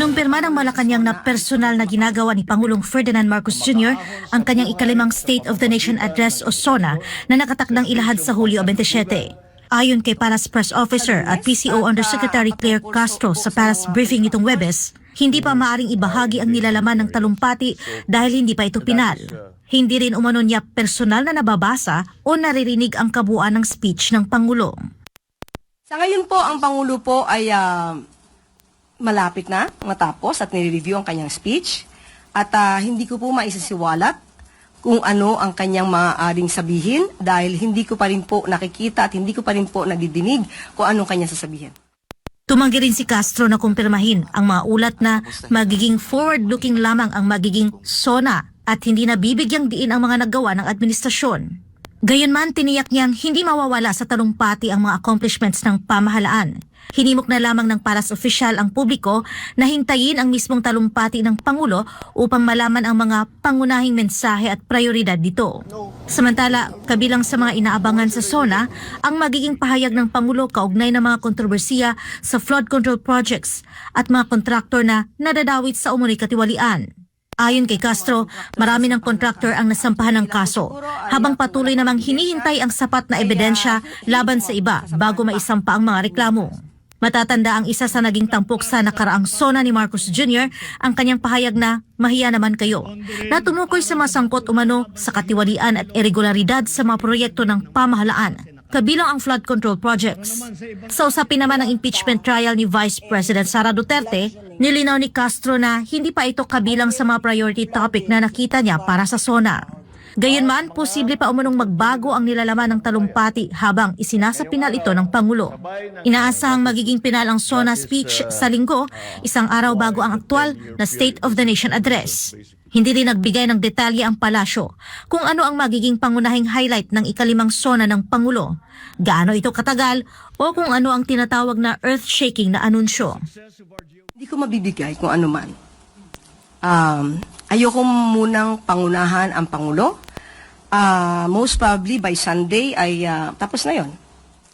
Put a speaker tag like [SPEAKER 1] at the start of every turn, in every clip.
[SPEAKER 1] Kinumpirma ng Malacanang na personal na ginagawa ni Pangulong Ferdinand Marcos Jr. ang kanyang ikalimang State of the Nation Address o SONA na nakatakdang ilahad sa Hulyo 27. Ayon kay Palas Press Officer at PCO Undersecretary Claire Castro sa Palas briefing nitong Webes, hindi pa maaring ibahagi ang nilalaman ng talumpati dahil hindi pa ito pinal. Hindi rin umano niya personal na nababasa o naririnig ang kabuuan ng speech ng Pangulo.
[SPEAKER 2] Sa ngayon po, ang Pangulo po ay malapit na matapos at nire-review ang kanyang speech at hindi ko po maisasiwalat kung ano ang kanyang maaaring sabihin dahil hindi ko pa rin po nakikita at hindi ko pa rin po nadidinig kung anong kanyang sasabihin.
[SPEAKER 1] Tumanggi rin si Castro na kumpirmahin ang mga ulat na magiging forward-looking lamang ang magiging SONA at hindi na bibigyang diin ang mga nagawa ng administrasyon. Gayunman, tiniyak niyang hindi mawawala sa talumpati ang mga accomplishments ng pamahalaan. Hinimok na lamang ng Palas opisyal ang publiko na hintayin ang mismong talumpati ng Pangulo upang malaman ang mga pangunahing mensahe at prioridad dito. Samantala, kabilang sa mga inaabangan sa SONA, ang magiging pahayag ng Pangulo kaugnay ng mga kontrobersiya sa flood control projects at mga kontraktor na nadadawit sa umunoy katiwalian. Ayon kay Castro, marami ng kontraktor ang nasampahan ng kaso, habang patuloy namang hinihintay ang sapat na ebidensya laban sa iba bago maisampa ang mga reklamo. Matatanda ang isa sa naging tampok sa nakaraang SONA ni Marcos Jr. ang kanyang pahayag na mahiya naman kayo, na tumukoy sa masangkot umano sa katiwalian at irregularidad sa mga proyekto ng pamahalaan, kabilang ang flood control projects. Sa usapin naman ng impeachment trial ni Vice President Sara Duterte, nilinaw ni Castro na hindi pa ito kabilang sa mga priority topic na nakita niya para sa SONA. Gayunman, posible pa umunong magbago ang nilalaman ng talumpati habang isinasapinal ito ng Pangulo. Inaasahang magiging pinal ang SONA speech sa Linggo, isang araw bago ang aktwal na State of the Nation Address. Hindi rin nagbigay ng detalye ang palasyo kung ano ang magiging pangunahing highlight ng ikalimang SONA ng Pangulo, gaano ito katagal o kung ano ang tinatawag na earth-shaking na anunsyo.
[SPEAKER 2] Hindi ko mabibigay kung ano man. Ayoko munang pangunahan ang Pangulo. Most probably by Sunday ay tapos na yon.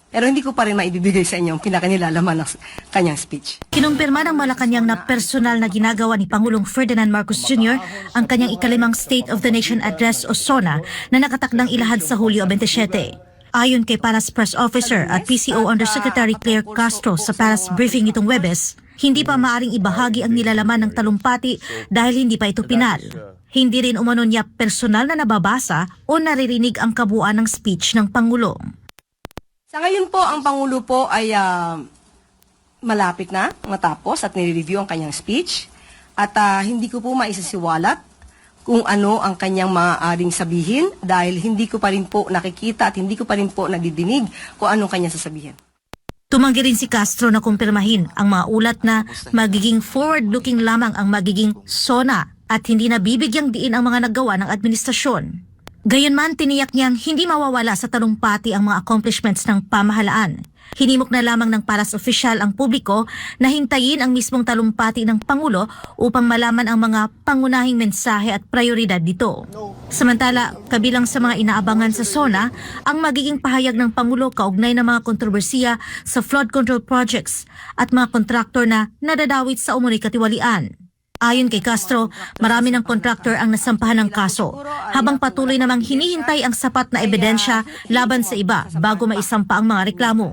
[SPEAKER 2] Pero hindi ko pa rin maibibigay sa inyo ang pinakanilalaman ng kanyang speech.
[SPEAKER 1] Kinumpirma ng Malacanang na personal na ginagawa ni Pangulong Ferdinand Marcos Jr. ang kanyang ikalimang State of the Nation Address o SONA na nakatakdang ilahad sa Hulyo 27. Ayon kay Palas Press Officer at PCO Undersecretary Claire Castro sa Palas briefing nitong Webes, hindi pa maaring ibahagi ang nilalaman ng talumpati dahil hindi pa ito pinal. Hindi rin umano niya personal na nababasa o naririnig ang kabuuan ng speech ng Pangulo.
[SPEAKER 2] Sa ngayon po, ang Pangulo po ay malapit na matapos at nire-review ang kanyang speech at hindi ko po maisasiwalat kung ano ang kanyang maaaring sabihin dahil hindi ko pa rin po nakikita at hindi ko pa rin po nadidinig kung anong kanyang sasabihin.
[SPEAKER 1] Tumanggi rin si Castro na kumpirmahin ang mga ulat na magiging forward-looking lamang ang magiging SONA at hindi na bibigyang diin ang mga nagawa ng administrasyon. Gayunman, tiniyak niyang hindi mawawala sa talumpati ang mga accomplishments ng pamahalaan. Hinimok na lamang ng Palas opisyal ang publiko na hintayin ang mismong talumpati ng Pangulo upang malaman ang mga pangunahing mensahe at prioridad dito. Samantala, kabilang sa mga inaabangan sa SONA, ang magiging pahayag ng Pangulo kaugnay ng mga kontrobersiya sa flood control projects at mga kontraktor na nadadawit sa umunoy katiwalian. Ayon kay Castro, marami ng kontraktor ang nasampahan ng kaso, habang patuloy namang hinihintay ang sapat na ebidensya laban sa iba bago maisampa ang mga reklamo.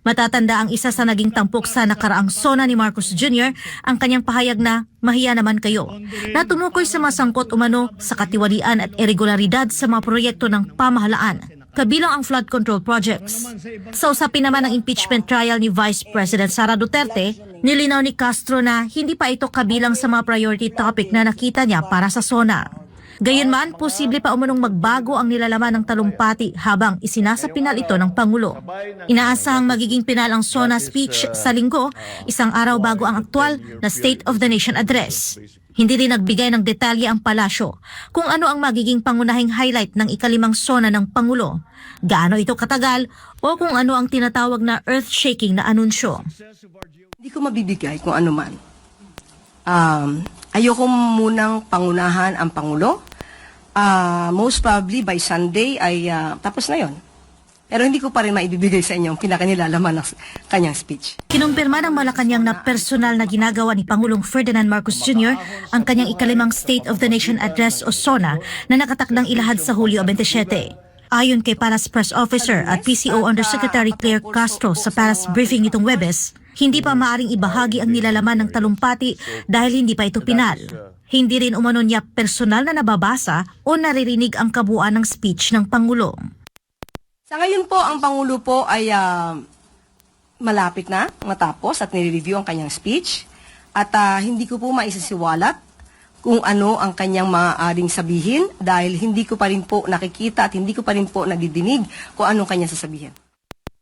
[SPEAKER 1] Matatanda ang isa sa naging tampok sa nakaraang SONA ni Marcos Jr. ang kanyang pahayag na mahiya naman kayo, na tumukoy sa masangkot umano sa katiwalian at irregularidad sa mga proyekto ng pamahalaan, kabilang ang flood control projects. Sa usapin naman ng impeachment trial ni Vice President Sara Duterte, nilinaw ni Castro na hindi pa ito kabilang sa mga priority topic na nakita niya para sa SONA. Gayunman, posible pa umunong magbago ang nilalaman ng talumpati habang isinasapinal ito ng Pangulo. Inaasahang magiging pinal ang SONA speech sa Linggo, isang araw bago ang aktwal na State of the Nation Address. Hindi rin nagbigay ng detalye ang palasyo kung ano ang magiging pangunahing highlight ng ikalimang SONA ng Pangulo, gaano ito katagal o kung ano ang tinatawag na earth-shaking na anunsyo.
[SPEAKER 2] Hindi ko mabibigay kung ano man. Ayoko munang pangunahan ang Pangulo. Most probably by Sunday ay tapos na yon. Pero hindi ko pa rin maibibigay sa inyo ang pinakanilalaman ng kanyang speech.
[SPEAKER 1] Kinumpirma ng Malacanang na personal na ginagawa ni Pangulong Ferdinand Marcos Jr. ang kanyang ikalimang State of the Nation Address o SONA na nakatakdang ilahad sa Hulyo 27. Ayon kay Palace Press Officer at PCO Undersecretary Claire Castro sa Palace briefing nitong Webes, hindi pa maaring ibahagi ang nilalaman ng talumpati dahil hindi pa ito pinal. Hindi rin umano niya personal na nababasa o naririnig ang kabuuan ng speech ng Pangulo.
[SPEAKER 2] Sa ngayon po, ang Pangulo po ay malapit na matapos at nire-review ang kanyang speech. At hindi ko po maisasiwalat kung ano ang kanyang maaaring sabihin dahil hindi ko pa rin po nakikita at hindi ko pa rin po nadidinig kung anong kanyang sasabihin.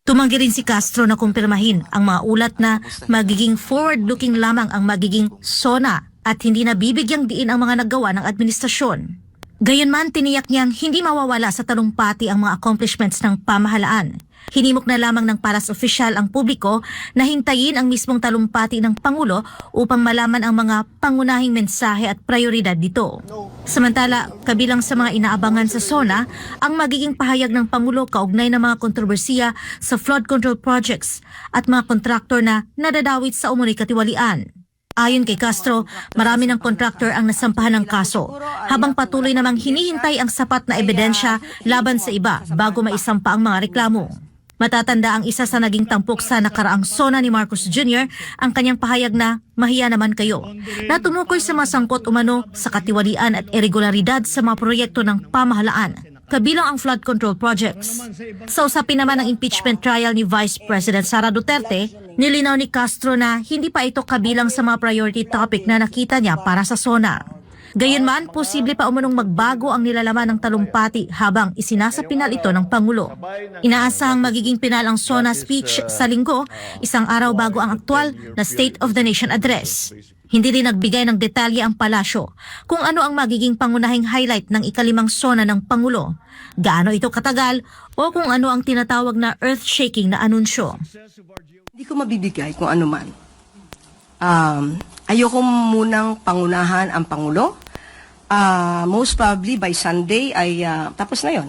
[SPEAKER 1] Tumanggi rin si Castro na kumpirmahin ang mga ulat na magiging forward-looking lamang ang magiging SONA at hindi na bibigyang diin ang mga naggawa ng administrasyon. Gayunman, tiniyak niyang hindi mawawala sa talumpati ang mga accomplishments ng pamahalaan. Hinimok na lamang ng Palas Opisyal ang publiko na hintayin ang mismong talumpati ng Pangulo upang malaman ang mga pangunahing mensahe at prioridad dito. Samantala, kabilang sa mga inaabangan sa SONA, ang magiging pahayag ng Pangulo kaugnay ng mga kontrobersiya sa flood control projects at mga kontraktor na nadadawit sa umunoy katiwalian. Ayon kay Castro, marami ng kontraktor ang nasampahan ng kaso, habang patuloy namang hinihintay ang sapat na ebidensya laban sa iba bago maisampa ang mga reklamo. Matatanda ang isa sa naging tampok sa nakaraang SONA ni Marcos Jr. ang kanyang pahayag na mahiya naman kayo, na tumukoy sa masangkot umano sa katiwalian at irregularidad sa mga proyekto ng pamahalaan, kabilang ang flood control projects. Sa usapin naman ng impeachment trial ni Vice President Sara Duterte, nilinaw ni Castro na hindi pa ito kabilang sa mga priority topic na nakita niya para sa SONA. Gayunman, posible pa umunong magbago ang nilalaman ng talumpati habang isinasapinal ito ng Pangulo. Inaasahang magiging pinal ang SONA speech sa Linggo, isang araw bago ang aktwal na State of the Nation Address. Hindi rin nagbigay ng detalye ang palasyo kung ano ang magiging pangunahing highlight ng ikalimang SONA ng Pangulo, gaano ito katagal o kung ano ang tinatawag na earth-shaking na anunsyo.
[SPEAKER 2] Hindi ko mabibigay kung ano man. Ayoko munang pangunahan ang Pangulo. Most probably by Sunday ay tapos na yon.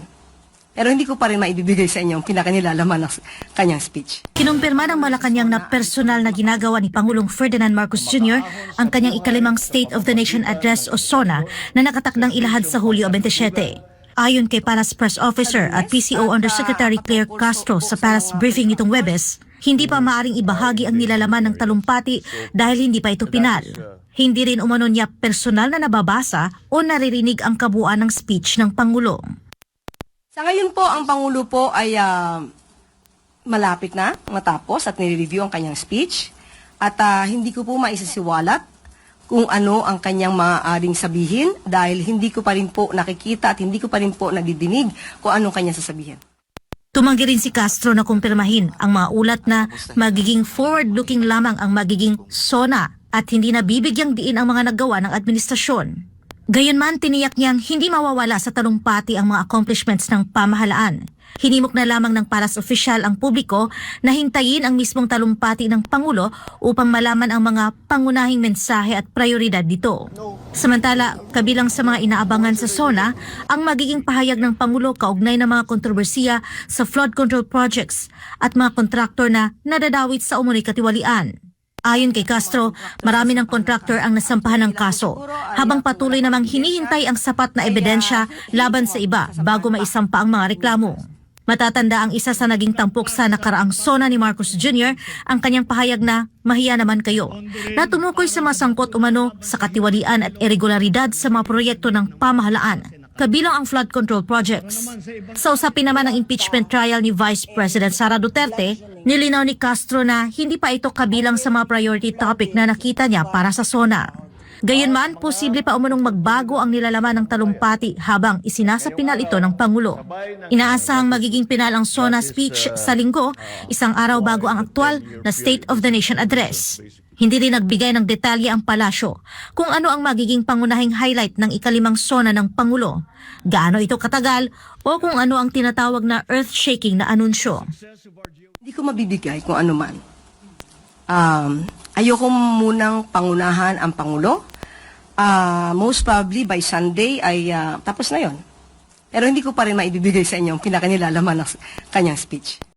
[SPEAKER 2] Pero hindi ko pa rin maibibigay sa inyo ang pinakanilalaman ng kanyang speech.
[SPEAKER 1] Kinumpirma ng Malacanang na personal na ginagawa ni Pangulong Ferdinand Marcos Jr. ang kanyang ikalimang State of the Nation Address o SONA na nakatakdang ilahad sa Hulyo 27. Ayon kay Palace Press Officer at PCO Undersecretary Claire Castro sa Palace briefing nitong Webes, hindi pa maaring ibahagi ang nilalaman ng talumpati dahil hindi pa ito pinal. Hindi rin umano niya personal na nababasa o naririnig ang kabuuan ng speech ng Pangulo.
[SPEAKER 2] Sa ngayon po, ang Pangulo po ay malapit na matapos at nire-review ang kanyang speech. At hindi ko po maisasiwalat kung ano ang kanyang maaaring sabihin dahil hindi ko pa rin po nakikita at hindi ko pa rin po nadidinig kung anong kanyang sasabihin.
[SPEAKER 1] Tumanggi rin si Castro na kumpirmahin ang mga ulat na magiging forward-looking lamang ang magiging SONA at hindi na bibigyang diin ang mga naggawa ng administrasyon. Gayunman, tiniyak niyang hindi mawawala sa talumpati ang mga accomplishments ng pamahalaan. Hinimok na lamang ng Palas Opisyal ang publiko na hintayin ang mismong talumpati ng Pangulo upang malaman ang mga pangunahing mensahe at prioridad dito. Samantala, kabilang sa mga inaabangan sa SONA, ang magiging pahayag ng Pangulo kaugnay ng mga kontrobersiya sa flood control projects at mga kontraktor na nadadawit sa umunoy katiwalian. Ayon kay Castro, marami ng kontraktor ang nasampahan ng kaso, habang patuloy namang hinihintay ang sapat na ebidensya laban sa iba bago maisampa ang mga reklamo. Matatanda ang isa sa naging tampok sa nakaraang SONA ni Marcos Jr. ang kanyang pahayag na mahiya naman kayo, na tumukoy sa masangkot umano sa katiwalian at irregularidad sa mga proyekto ng pamahalaan, kabilang ang flood control projects. Sa usapin naman ng impeachment trial ni Vice President Sara Duterte, nilinaw ni Castro na hindi pa ito kabilang sa mga priority topic na nakita niya para sa SONA. Gayunman, posible pa umunong magbago ang nilalaman ng talumpati habang isinasapinal ito ng Pangulo. Inaasahang magiging pinal ang SONA speech sa Linggo, isang araw bago ang aktwal na State of the Nation Address. Hindi rin nagbigay ng detalye ang palasyo kung ano ang magiging pangunahing highlight ng ikalimang SONA ng Pangulo, gaano ito katagal o kung ano ang tinatawag na earth-shaking na anunsyo.
[SPEAKER 2] Hindi ko mabibigay kung ano man. Ayoko munang pangunahan ang Pangulo. Most probably by Sunday ay tapos na yon. Pero hindi ko pa rin maibibigay sa inyo ang pinakanilalaman ng kanyang speech.